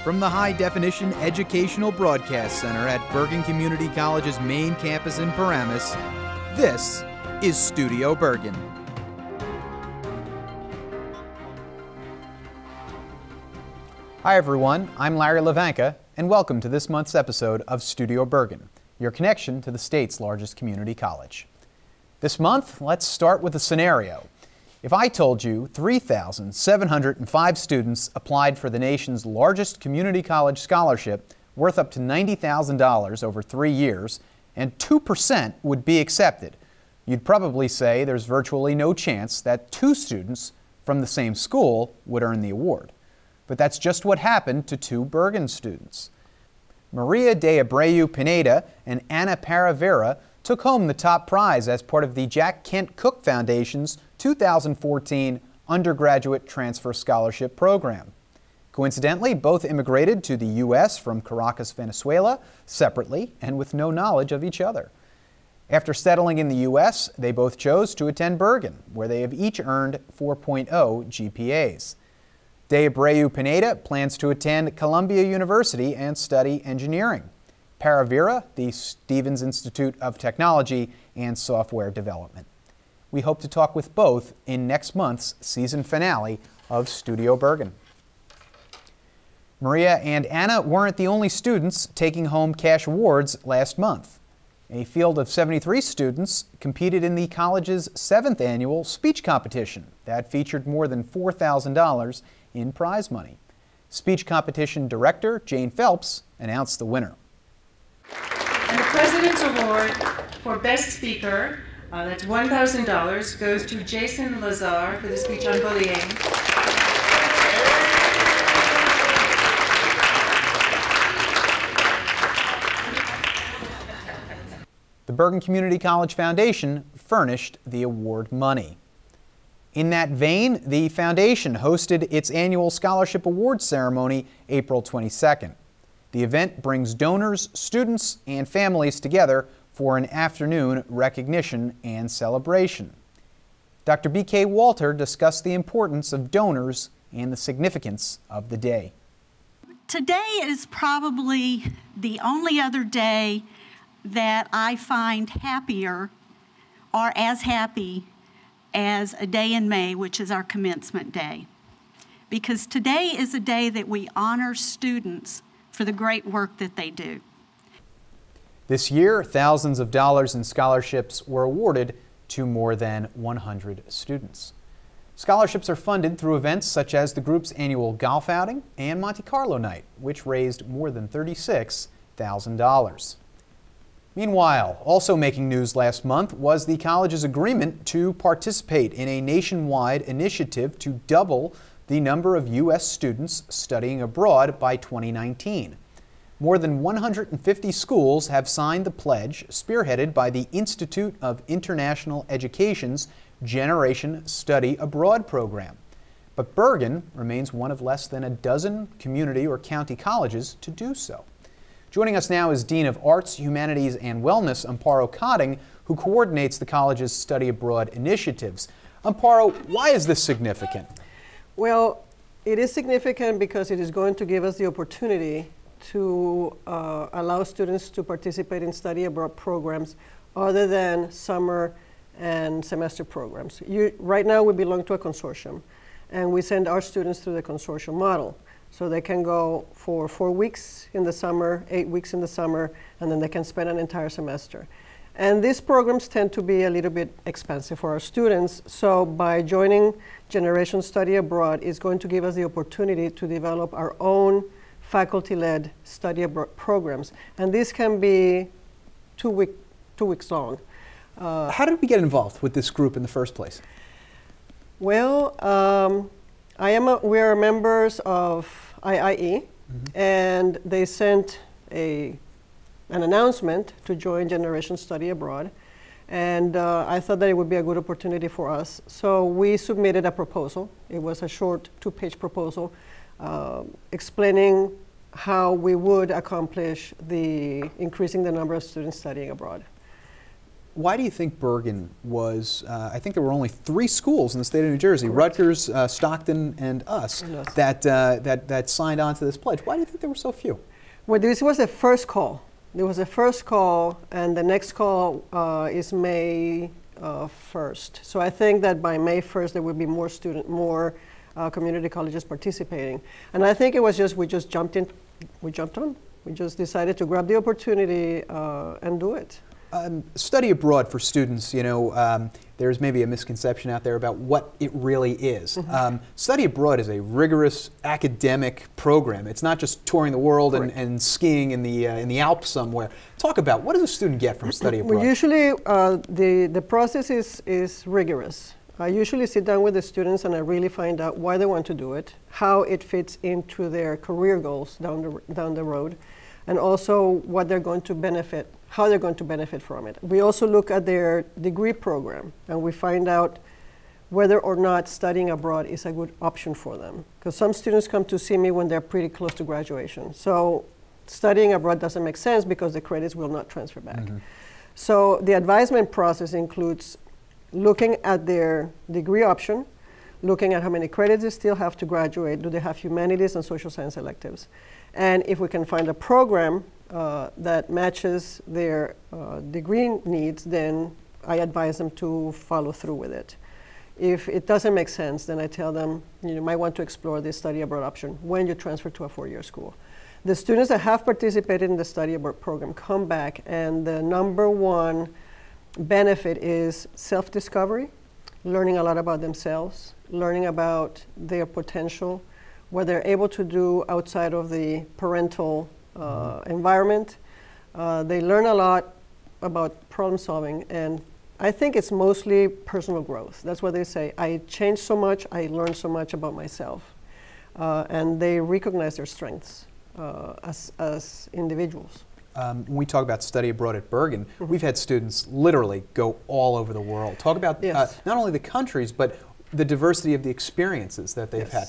From the High Definition Educational Broadcast Center at Bergen Community College's main campus in Paramus, this is Studio Bergen. Hi everyone, I'm Larry Hlavenka, and welcome to this month's episode of Studio Bergen, your connection to the state's largest community college. This month, let's start with a scenario. If I told you 3,705 students applied for the nation's largest community college scholarship worth up to $90,000 over 3 years, and 2% would be accepted, you'd probably say there's virtually no chance that 2 students from the same school would earn the award. But that's just what happened to 2 Bergen students. Maria de Abreu Pineda and Ana Paravera took home the top prize as part of the Jack Kent Cook Foundation's 2014 Undergraduate Transfer Scholarship Program. Coincidentally, both immigrated to the U.S. from Caracas, Venezuela, separately and with no knowledge of each other. After settling in the U.S., they both chose to attend Bergen, where they have each earned 4.0 GPAs. De Abreu Pineda plans to attend Columbia University and study engineering. Paravera, the Stevens Institute of Technology and Software Development. We hope to talk with both in next month's season finale of Studio Bergen. Maria and Anna weren't the only students taking home cash awards last month. A field of 73 students competed in the college's 7th annual speech competition that featured more than $4,000 in prize money. Speech competition director Jane Phelps announced the winner. And the President's Award for Best Speaker, that's $1,000, goes to Jason Lazar for the speech on bullying. The Bergen Community College Foundation furnished the award money. In that vein, the foundation hosted its annual scholarship awards ceremony April 22nd. The event brings donors, students, and families together for an afternoon recognition and celebration. Dr. B.K. Walter discussed the importance of donors and the significance of the day. Today is probably the only other day that I find happier or as happy as a day in May, which is our commencement day. Because today is a day that we honor students for the great work that they do. This year, thousands of dollars in scholarships were awarded to more than 100 students. Scholarships are funded through events such as the group's annual golf outing and Monte Carlo night, which raised more than $36,000. Meanwhile, also making news last month was the college's agreement to participate in a nationwide initiative to double the number of U.S. students studying abroad by 2019. More than 150 schools have signed the pledge, spearheaded by the Institute of International Education's Generation Study Abroad program. But Bergen remains one of less than a dozen community or county colleges to do so. Joining us now is Dean of Arts, Humanities, and Wellness, Amparo Cotting, who coordinates the college's study abroad initiatives. Amparo, why is this significant? Well, it is significant because it is going to give us the opportunity to allow students to participate in study abroad programs other than summer and semester programs. Right now we belong to a consortium, and we send our students through the consortium model. So they can go for 4 weeks in the summer, 8 weeks in the summer, and then they can spend an entire semester. And these programs tend to be a little bit expensive for our students, so by joining Generation Study Abroad is going to give us the opportunity to develop our own faculty-led study abroad programs. And these can be 2 weeks long. How did we get involved with this group in the first place? Well, we are members of IIE, and they sent an announcement to join Generation Study Abroad, and I thought that it would be a good opportunity for us. So we submitted a proposal. It was a short 2-page proposal explaining how we would accomplish increasing the number of students studying abroad. Why do you think Bergen was, I think there were only 3 schools in the state of New Jersey, Correct. Rutgers, Stockton, and us, that signed on to this pledge. Why do you think there were so few? Well, this was the first call. There was a first call, and the next call is May 1st. So I think that by May 1st there will be more community colleges participating. And I think it was just, we just jumped on. We just decided to grab the opportunity and do it. Study abroad for students, you know, there's maybe a misconception out there about what it really is. Study abroad is a rigorous academic program. It's not just touring the world and skiing in the Alps somewhere. Talk about, what does a student get from study abroad? Well, usually the process is rigorous. I usually sit down with the students and I really find out why they want to do it, how it fits into their career goals down the road, and also what they're going to benefit, how they're going to benefit from it. We also look at their degree program and we find out whether or not studying abroad is a good option for them. Because some students come to see me when they're pretty close to graduation. So studying abroad doesn't make sense because the credits will not transfer back. So the advisement process includes looking at their degree option, looking at how many credits they still have to graduate, do they have humanities and social science electives. And if we can find a program that matches their degree needs, then I advise them to follow through with it. If it doesn't make sense, then I tell them, you might want to explore this study abroad option when you transfer to a 4-year school. The students that have participated in the study abroad program come back, and the #1 benefit is self-discovery, learning a lot about themselves, learning about their potential, what they're able to do outside of the parental environment. They learn a lot about problem solving, and I think it's mostly personal growth. That's what they say. I changed so much, I learned so much about myself. And they recognize their strengths as individuals. When we talk about study abroad at Bergen, we've had students literally go all over the world. Talk about not only the countries, but the diversity of the experiences that they've had.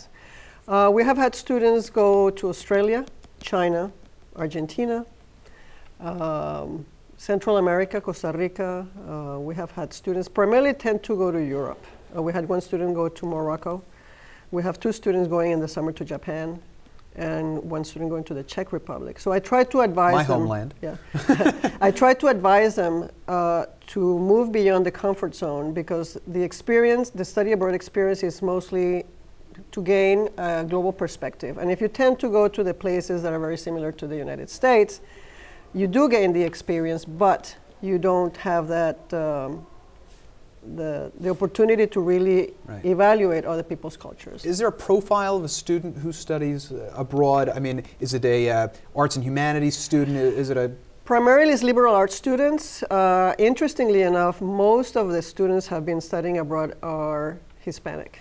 We have had students go to Australia, China, Argentina, Central America, Costa Rica. We have had students primarily tend to go to Europe. We had 1 student go to Morocco. We have 2 students going in the summer to Japan, and 1 student going to the Czech Republic. So I try to advise them. My homeland. Yeah. I try to advise them to move beyond the comfort zone, because the experience, the study abroad experience, is mostly to gain a global perspective. And if you tend to go to the places that are very similar to the United States, you do gain the experience, but you don't have that the opportunity to really evaluate other people's cultures. Is there a profile of a student who studies abroad? I mean, is it a arts and humanities student? Is it a... Primarily it's liberal arts students. Interestingly enough, most of the students have been studying abroad are Hispanic.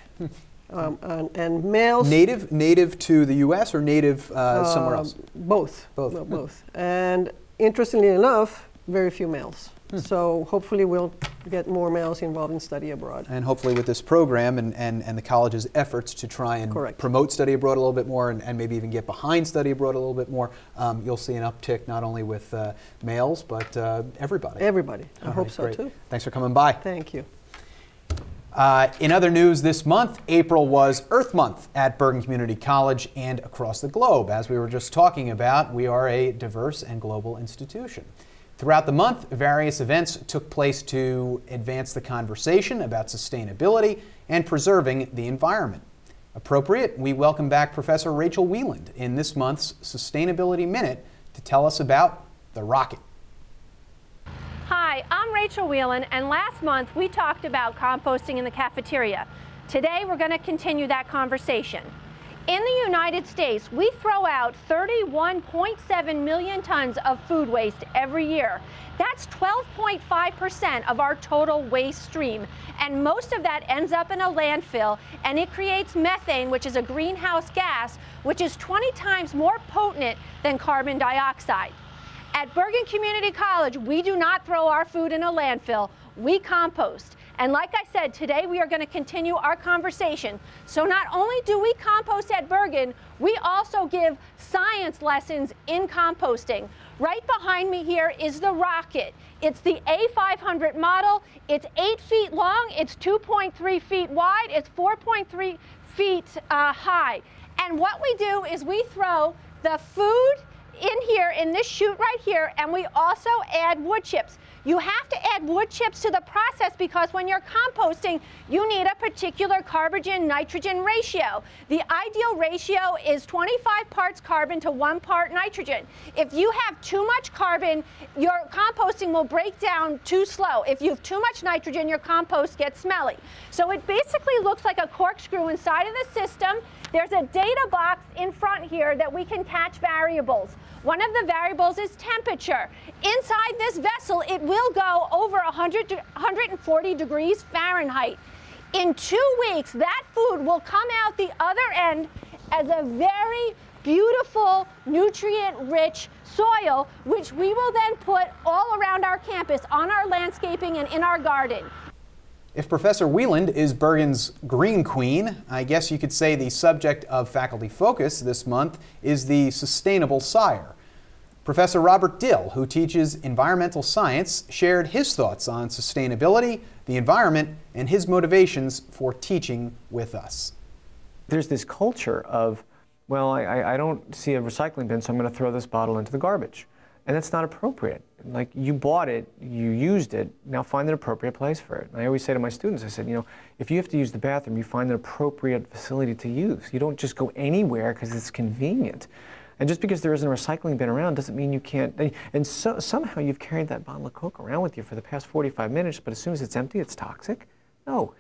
And males... Native to the U.S. or native somewhere else? Both. Both. And interestingly enough, very few males. So hopefully we'll get more males involved in study abroad. And hopefully with this program and the college's efforts to try and promote study abroad a little bit more and maybe even get behind study abroad a little bit more, you'll see an uptick not only with males, but everybody. Everybody. I hope so too. Thanks for coming by. Thank you. In other news this month, April was Earth Month at Bergen Community College and across the globe. As we were just talking about, we are a diverse and global institution. Throughout the month, various events took place to advance the conversation about sustainability and preserving the environment. Appropriate, we welcome back Professor Rachel Wieland in this month's Sustainability Minute to tell us about the rocket. Hi, I'm Rachel Wieland, and last month we talked about composting in the cafeteria. Today we're going to continue that conversation. In the United States, we throw out 31.7 million tons of food waste every year. That's 12.5% of our total waste stream, and most of that ends up in a landfill, and it creates methane, which is a greenhouse gas, which is 20 times more potent than carbon dioxide. At Bergen Community College, we do not throw our food in a landfill, we compost. And like I said, today we are going to continue our conversation. So not only do we compost at Bergen, we also give science lessons in composting. Right behind me here is the rocket. It's the A500 model. It's 8 feet long, it's 2.3 feet wide, it's 4.3 feet high. And what we do is we throw the food in here, in this chute right here, and we also add wood chips. You have to add wood chips to the process because when you're composting, you need a particular carbon-nitrogen ratio. The ideal ratio is 25 parts carbon to 1 part nitrogen. If you have too much carbon, your composting will break down too slow. If you have too much nitrogen, your compost gets smelly. So it basically looks like a corkscrew inside of the system. There's a data box in front here that we can catch variables. One of the variables is temperature. Inside this vessel, it will go over 140 degrees Fahrenheit. In 2 weeks, that food will come out the other end as a very beautiful, nutrient-rich soil, which we will then put all around our campus, on our landscaping and in our garden. If Professor Wieland is Bergen's Green Queen, I guess you could say the subject of faculty focus this month is the sustainable sire. Professor Robert Dill, who teaches environmental science, shared his thoughts on sustainability, the environment, and his motivations for teaching with us. There's this culture of, well, I don't see a recycling bin, so I'm going to throw this bottle into the garbage. And that's not appropriate. Like, you bought it, you used it, now find an appropriate place for it. And I always say to my students, I said, you know, if you have to use the bathroom, you find an appropriate facility to use. You don't just go anywhere because it's convenient. And just because there isn't a recycling bin around doesn't mean you can't. And so, somehow you've carried that bottle of Coke around with you for the past 45 minutes, but as soon as it's empty, it's toxic? No.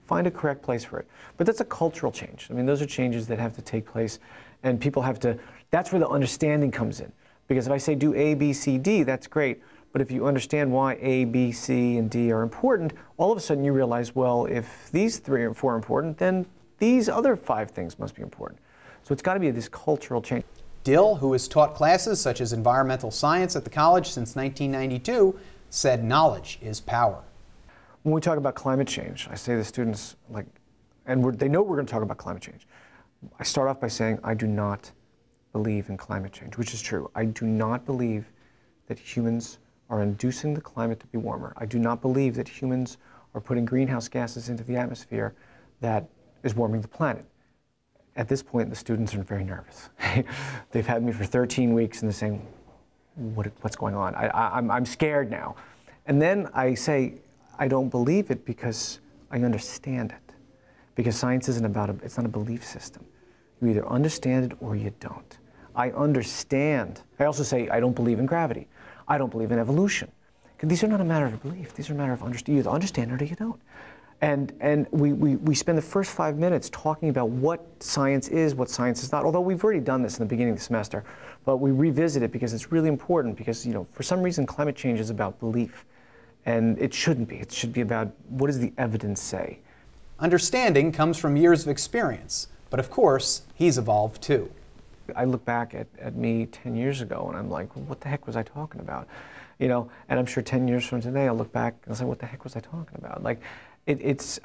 Find a correct place for it. But that's a cultural change. I mean, those are changes that have to take place, and people have to, that's where the understanding comes in. Because if I say do A, B, C, D, that's great. But if you understand why A, B, C, and D are important, all of a sudden you realize, well, if these 3 or 4 are important, then these other 5 things must be important. So it's got to be this cultural change. Dill, who has taught classes such as environmental science at the college since 1992, said knowledge is power. When we talk about climate change, I say to the students, like, and they know we're going to talk about climate change. I start off by saying I do not believe in climate change, which is true. I do not believe that humans are inducing the climate to be warmer. I do not believe that humans are putting greenhouse gases into the atmosphere that is warming the planet. At this point, the students are very nervous. They've had me for 13 weeks and they're saying, what's going on? I'm scared now. And then I say, I don't believe it because I understand it. Because science isn't about it's not a belief system. You either understand it or you don't. I understand. I also say I don't believe in gravity. I don't believe in evolution. These are not a matter of belief. These are a matter of understanding. You either understand it or you don't. And we spend the first 5 minutes talking about what science is not, although we've already done this in the beginning of the semester, but we revisit it because it's really important because, you know, for some reason climate change is about belief. And it shouldn't be. It should be about what does the evidence say. Understanding comes from years of experience, but of course, he's evolved too. I look back at me 10 years ago and I'm like, well, what the heck was I talking about? You know, and I'm sure 10 years from today I'll look back and I'll say, what the heck was I talking about? Like,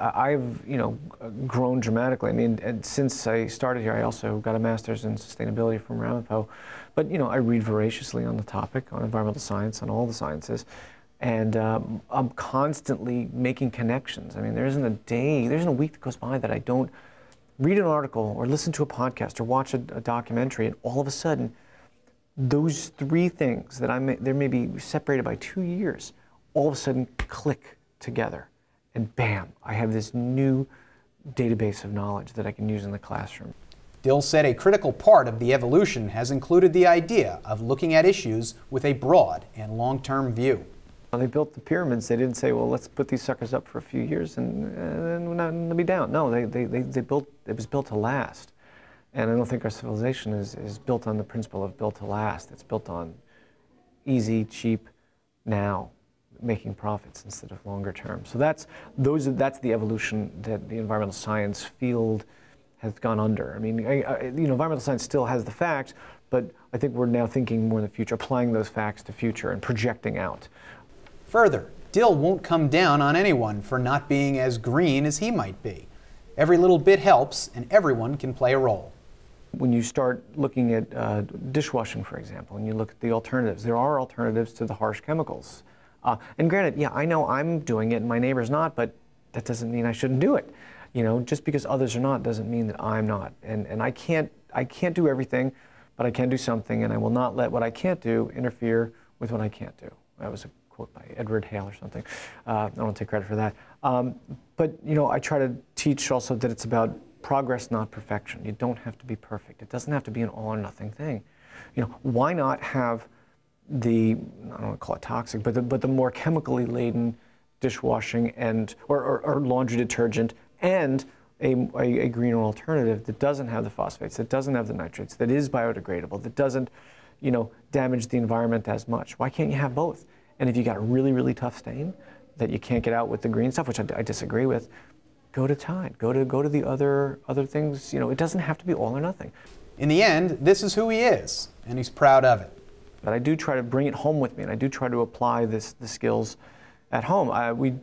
I've, you know, grown dramatically. I mean, and since I started here, I also got a master's in sustainability from Ramapo. But, you know, I read voraciously on the topic, on environmental science, on all the sciences. And I'm constantly making connections. I mean, there isn't a week that goes by that I don't read an article or listen to a podcast or watch a documentary, and all of a sudden, those 3 things that they may be separated by 2 years, all of a sudden click together. And bam, I have this new database of knowledge that I can use in the classroom. Dill said a critical part of the evolution has included the idea of looking at issues with a broad and long-term view. When they built the pyramids, they didn't say, well, let's put these suckers up for a few years and then they'll be down. No, it was built to last. And I don't think our civilization is built on the principle of built to last. It's built on easy, cheap, now, making profits instead of longer term. So that's the evolution that the environmental science field has gone under. I mean, you know, environmental science still has the facts, but I think we're now thinking more in the future, applying those facts to future and projecting out. Further, Dill won't come down on anyone for not being as green as he might be. Every little bit helps, and everyone can play a role. When you start looking at dishwashing, for example, and you look at the alternatives, there are alternatives to the harsh chemicals. And granted, yeah, I know I'm doing it and my neighbor's not, but that doesn't mean I shouldn't do it. You know, just because others are not doesn't mean that I'm not. And I can't do everything, but I can do something, and I will not let what I can't do interfere with what I can't do. That was a quote by Edward Hale or something. I don't take credit for that. But, you know, I try to teach also that it's about progress, not perfection. You don't have to be perfect. It doesn't have to be an all or nothing thing. You know, why not have the, I don't want to call it toxic, but the more chemically laden dishwashing and or laundry detergent and a greener alternative that doesn't have the phosphates, that doesn't have the nitrates, that is biodegradable, that doesn't, you know, damage the environment as much. Why can't you have both? And if you got a really, really tough stain that you can't get out with the green stuff, which I disagree with, go to Tide, go to the other things. You know, it doesn't have to be all or nothing. In the end, this is who he is, and he's proud of it. But I do try to bring it home with me, and I do try to apply the skills at home. I look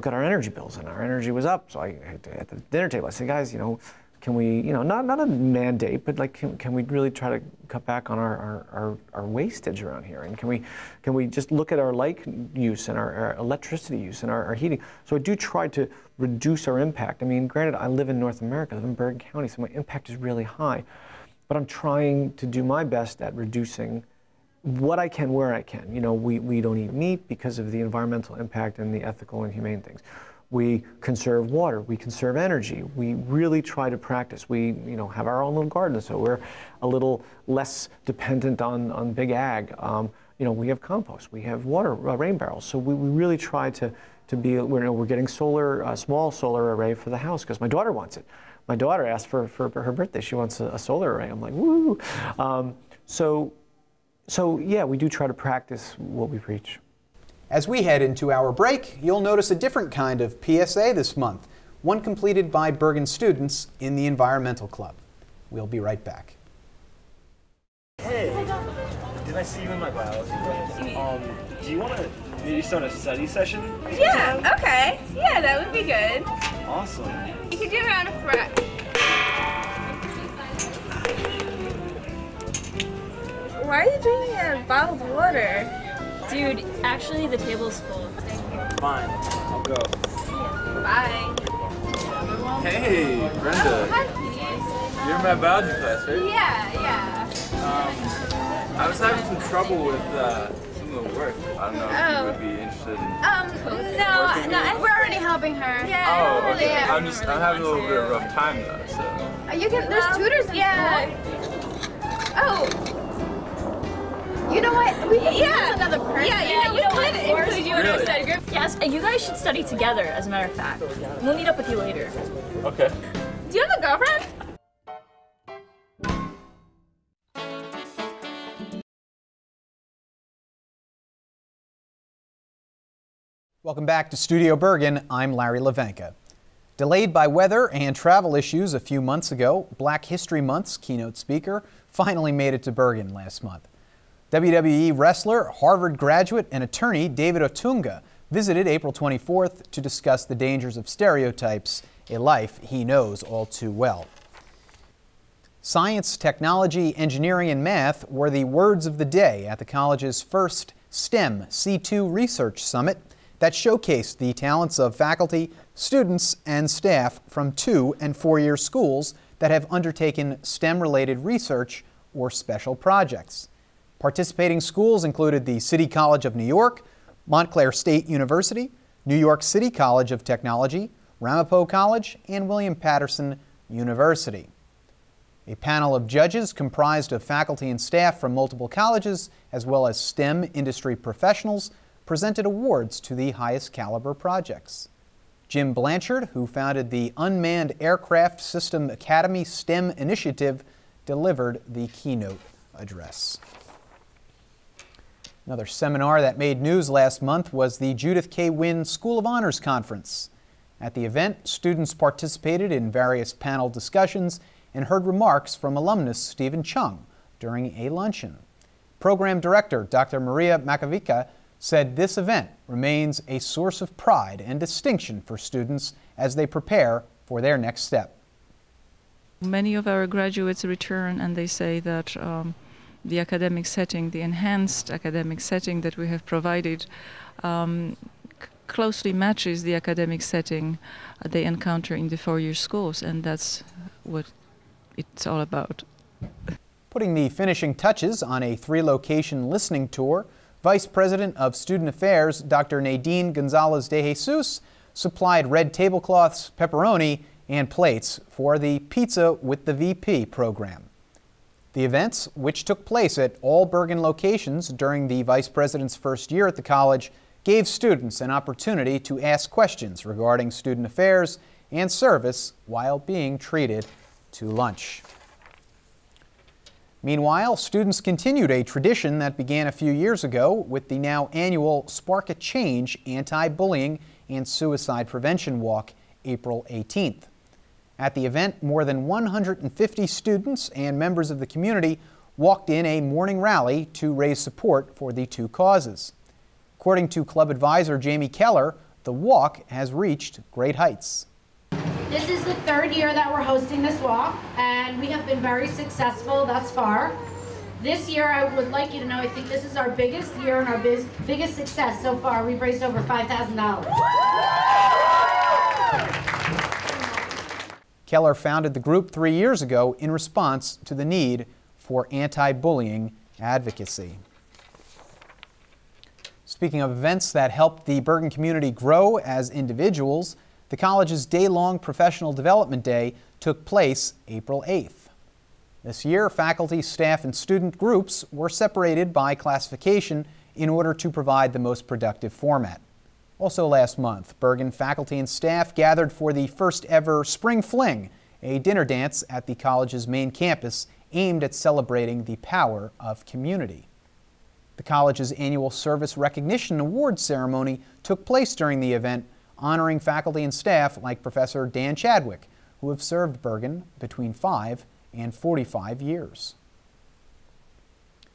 at our energy bills, and our energy was up. So at the dinner table, I say, guys, you know, can we, you know, not a mandate, but like, can we really try to cut back on our wastage around here? And can we just look at our light use and our electricity use and our heating? So I do try to reduce our impact. I mean, granted, I live in North America, I live in Bergen County, so my impact is really high. But I'm trying to do my best at reducing what I can where I can. You know, we don't eat meat because of the environmental impact and the ethical and humane things. We conserve water, we conserve energy. We really try to practice. We, you know, have our own little garden, so we're a little less dependent on big ag. You know, we have compost, we have water, rain barrels. So we really try to be, we're getting a small solar array for the house because my daughter wants it. My daughter asked for her birthday, she wants a solar array. I'm like, woo! So yeah, we do try to practice what we preach. As we head into our break, you'll notice a different kind of PSA this month, one completed by Bergen students in the Environmental Club. We'll be right back. Hey, did I see you in my biology class? Do you want to maybe start a study session? Yeah, okay. Yeah, that would be good. Awesome. You could do it around a front. Why are you drinking a bottled water? Dude, actually the table's full. Fine, I'll go. Bye. Hey, Brenda. Hi. You're in my biology class, right? Yeah. I was having some trouble with some of the work. I don't know if you would be interested in No, we're already helping her. Yeah. Oh, okay. I'm having a little bit of a rough time though, so. You can, there's tutors in school. Oh. You know what? We can use another person. Yeah, you know what? Include you in our Really? study group. Yes, and you guys should study together, as a matter of fact. We'll meet up with you later. Okay. Do you have a girlfriend? Welcome back to Studio Bergen. I'm Larry Hlavenka. Delayed by weather and travel issues a few months ago, Black History Month's keynote speaker finally made it to Bergen last month. WWE wrestler, Harvard graduate, and attorney David Otunga visited April 24th to discuss the dangers of stereotypes, a life he knows all too well. Science, technology, engineering, and math were the words of the day at the college's first STEM C2 Research Summit that showcased the talents of faculty, students, and staff from 2- and 4-year schools that have undertaken STEM-related research or special projects. Participating schools included the City College of New York, Montclair State University, New York City College of Technology, Ramapo College, and William Patterson University. A panel of judges comprised of faculty and staff from multiple colleges, as well as STEM industry professionals, presented awards to the highest caliber projects. Jim Blanchard, who founded the Unmanned Aircraft System Academy STEM Initiative, delivered the keynote address. Another seminar that made news last month was the Judith K. Winn School of Honors Conference. At the event, students participated in various panel discussions and heard remarks from alumnus Stephen Chung during a luncheon. Program Director Dr. Makowiecka said this event remains a source of pride and distinction for students as they prepare for their next step. Many of our graduates return and they say that the academic setting, the enhanced academic setting that we have provided, closely matches the academic setting they encounter in the four-year schools, and that's what it's all about. Putting the finishing touches on a 3-location listening tour, Vice President of Student Affairs, Dr. Nadine Gonzalez de Jesus, supplied red tablecloths, pepperoni, and plates for the Pizza with the VP program. The events, which took place at all Bergen locations during the Vice President's first year at the college, gave students an opportunity to ask questions regarding student affairs and service while being treated to lunch. Meanwhile, students continued a tradition that began a few years ago with the now annual Spark a Change Anti-Bullying and Suicide Prevention Walk, April 18th. At the event, more than 150 students and members of the community walked in a morning rally to raise support for the two causes. According to club advisor Jamie Keller, the walk has reached great heights. This is the third year that we're hosting this walk, and we have been very successful thus far. This year, I would like you to know, I think this is our biggest year and our biggest success so far. We've raised over $5,000. Keller founded the group 3 years ago in response to the need for anti-bullying advocacy. Speaking of events that helped the Bergen community grow as individuals, the college's day-long Professional Development Day took place April 8th. This year, faculty, staff, and student groups were separated by classification in order to provide the most productive format. Also last month, Bergen faculty and staff gathered for the first ever Spring Fling, a dinner dance at the college's main campus aimed at celebrating the power of community. The college's annual Service Recognition Award ceremony took place during the event, honoring faculty and staff like Professor Dan Chadwick, who have served Bergen between 5 and 45 years.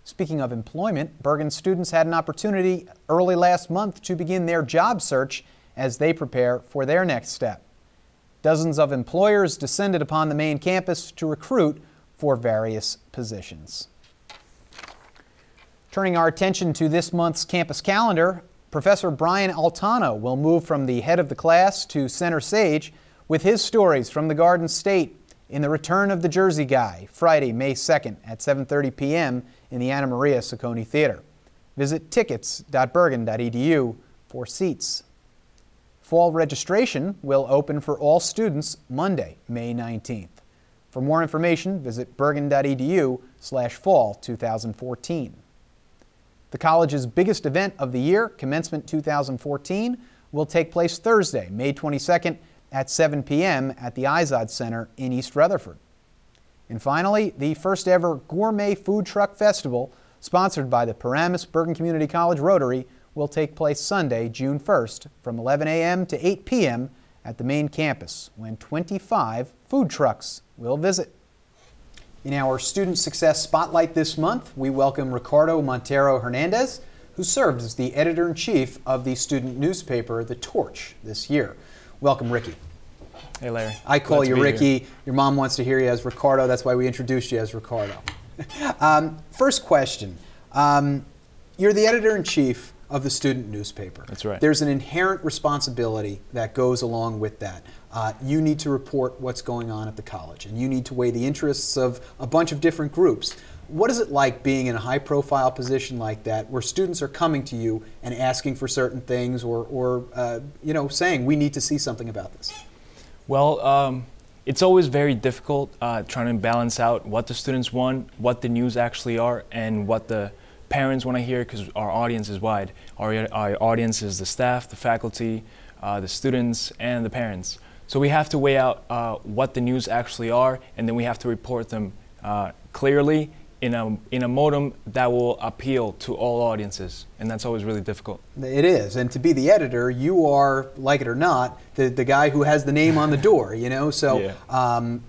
Speaking of employment, Bergen students had an opportunity early last month to begin their job search as they prepare for their next step. Dozens of employers descended upon the main campus to recruit for various positions. Turning our attention to this month's campus calendar, Professor Brian Altano will move from the head of the class to center stage with his stories from the Garden State in The Return of the Jersey Guy, Friday, May 2nd at 7:30 p.m. in the Anna Maria Saccone Theater. Visit tickets.bergen.edu for seats. Fall registration will open for all students Monday, May 19th. For more information, visit bergen.edu/fall2014. The college's biggest event of the year, Commencement 2014, will take place Thursday, May 22nd at 7 p.m. at the Izod Center in East Rutherford. And finally, the first ever Gourmet Food Truck Festival, sponsored by the Paramus Bergen Community College Rotary, will take place Sunday, June 1st from 11 a.m. to 8 p.m. at the main campus, when 25 food trucks will visit. In our Student Success Spotlight this month, we welcome Ricardo Montero-Hernandez, who served as the editor-in-chief of the student newspaper, The Torch, this year. Welcome, Ricky. Hey, Larry. I call you Ricky. Your mom wants to hear you as Ricardo. That's why we introduced you as Ricardo. First question. You're the editor-in-chief of the student newspaper. That's right. There's an inherent responsibility that goes along with that. You need to report what's going on at the college, and you need to weigh the interests of a bunch of different groups. What is it like being in a high-profile position like that, where students are coming to you and asking for certain things, or you know, saying we need to see something about this? Well, it's always very difficult trying to balance out what the students want, what the news actually are, and what the parents want to hear, because our audience is wide. Our audience is the staff, the faculty, the students, and the parents. So we have to weigh out what the news actually are, and then we have to report them clearly in a modem that will appeal to all audiences, and that's always really difficult. It is, and to be the editor, you are, like it or not, the guy who has the name on the door, you know, so yeah.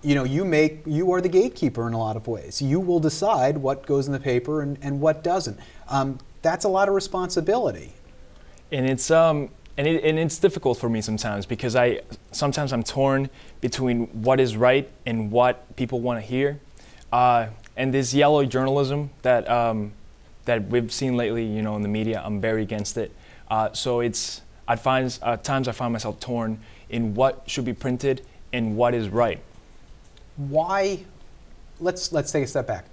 You know, you are the gatekeeper in a lot of ways. You will decide what goes in the paper and what doesn't. That's a lot of responsibility. And it's difficult for me sometimes because sometimes I'm torn between what is right and what people want to hear. And this yellow journalism that we've seen lately, you know, in the media, I'm very against it. So at times I find myself torn in what should be printed and what is right. Why? Let's take a step back.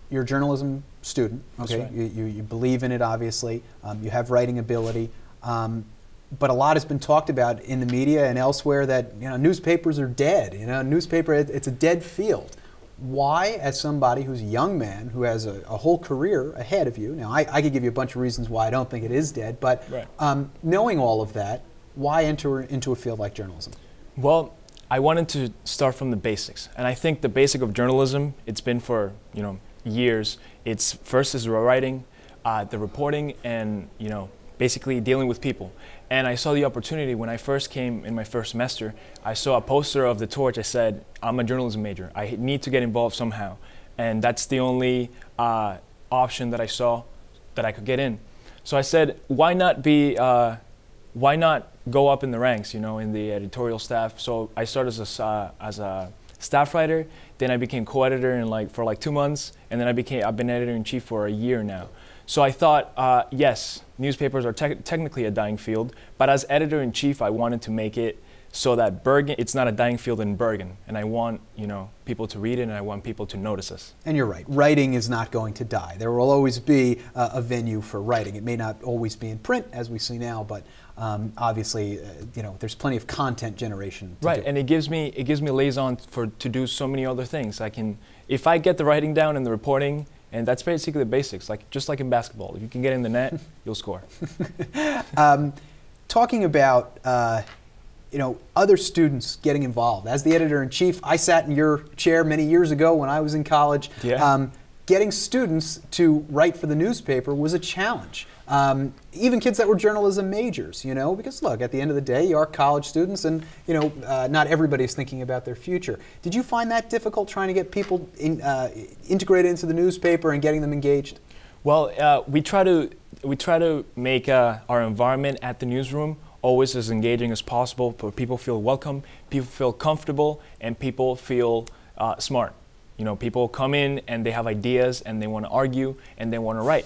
You're a journalism student, okay? That's right. You believe in it, obviously. You have writing ability. But a lot has been talked about in the media and elsewhere that, you know, newspapers are dead. You know, it's a dead field. Why, as somebody who's a young man who has a whole career ahead of you, now I could give you a bunch of reasons why I don't think it is dead, but right. Knowing all of that, why enter into a field like journalism? Well, I wanted to start from the basics, and I think the basic of journalism, it's been for, you know, years. It's first is the writing, the reporting, and, you know, basically dealing with people. And I saw the opportunity when I first came in my first semester. I saw a poster of the Torch. I said, I'm a journalism major. I need to get involved somehow. And that's the only option that I saw that I could get in. So I said, why not go up in the ranks, you know, in the editorial staff? So I started as a staff writer, then I became co-editor for 2 months, and then I've been editor-in-chief for a year now. So I thought, yes, newspapers are technically a dying field, but as editor-in-chief, I wanted to make it so that Bergen, it's not a dying field in Bergen, and I want, you know, people to read it, and I want people to notice us. And you're right, writing is not going to die. There will always be a venue for writing. It may not always be in print, as we see now, but obviously, you know, there's plenty of content generation to right, do. and it gives me liaison to do so many other things. I can, if I get the writing down and the reporting, and that's basically the basics, just like in basketball. If you can get in the net, you'll score. Talking about you know, other students getting involved. As the editor-in-chief, I sat in your chair many years ago when I was in college. Yeah. Getting students to write for the newspaper was a challenge. Even kids that were journalism majors, you know, because look, at the end of the day, you are college students, and you know, not everybody's thinking about their future. Did you find that difficult trying to get people integrated into the newspaper and getting them engaged? Well, we try to make our environment at the newsroom always as engaging as possible, so people feel welcome, people feel comfortable, and people feel smart. You know, people come in and they have ideas and they want to argue and they want to write.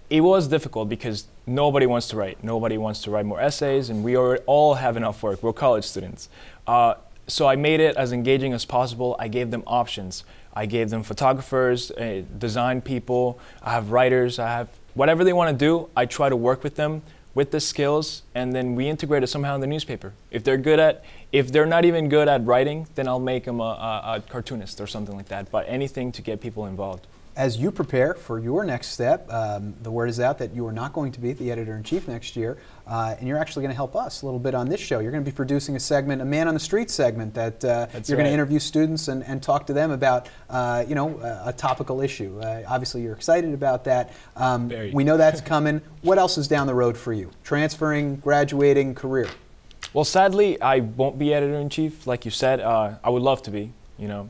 It was difficult because nobody wants to write. Nobody wants to write more essays, and we all have enough work. We're college students. So I made it as engaging as possible. I gave them options. I gave them photographers, design people, I have writers, I have whatever they want to do. I try to work with them with the skills, and then we integrate it somehow in the newspaper. If they're not even good at writing, then I'll make them a cartoonist or something like that, but anything to get people involved. As you prepare for your next step, the word is out that you are not going to be the editor-in-chief next year, and you're actually going to help us a little bit on this show. You're going to be producing a segment, a Man on the Street segment, that you're going to interview students and talk to them about, you know, a topical issue. Obviously, you're excited about that. We know that's coming. What else is down the road for you? Transferring, graduating, career? Well, sadly, I won't be editor-in-chief, like you said. I would love to be. You know,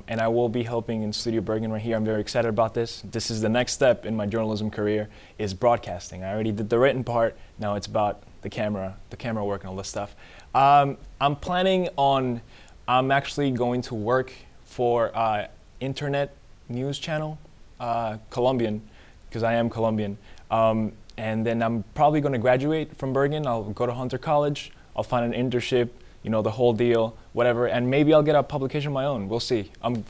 and I will be helping in Studio Bergen right here. I'm very excited about this. This is the next step in my journalism career, is broadcasting. I already did the written part. Now it's about the camera work and all this stuff. I'm actually going to work for internet news channel, Colombian, because I am Colombian. And then I'm probably going to graduate from Bergen. I'll go to Hunter College. I'll find an internship, you know, the whole deal, whatever, and maybe I'll get a publication of my own. We'll see. I'm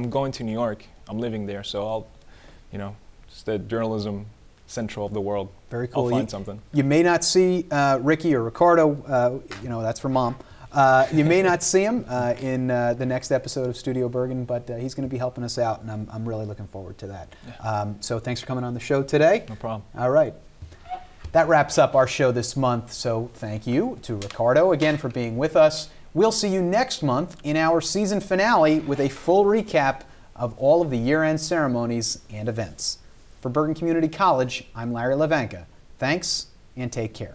going to New York. I'm living there, so I'll, you know, it's the journalism central of the world. Very cool. I'll find something. You may not see Ricky or Ricardo, you know, that's for Mom. You may not see him in the next episode of Studio Bergen, but he's going to be helping us out, and I'm really looking forward to that. Yeah. So thanks for coming on the show today. No problem. All right. That wraps up our show this month, so thank you to Ricardo again for being with us. We'll see you next month in our season finale with a full recap of all of the year-end ceremonies and events. For Bergen Community College, I'm Larry Hlavenka. Thanks, and take care.